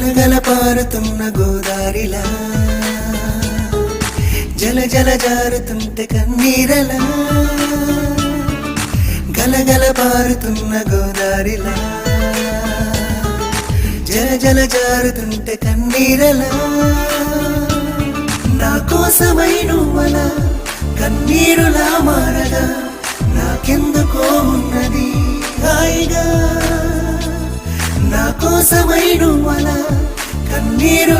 గలగల పారుతున్న గోదారిలా జల జల జారుతుంటే కన్నీరలా గలగల పారుతున్న గోదారిలా జల జల జారుతుంటే కన్నీరలా నా కోసమై నువ్వలా కన్నీరులా మారగా నాకెందుకో ఉన్నది హాయిగా నా కోసమై నువ్వలా కన్నీరు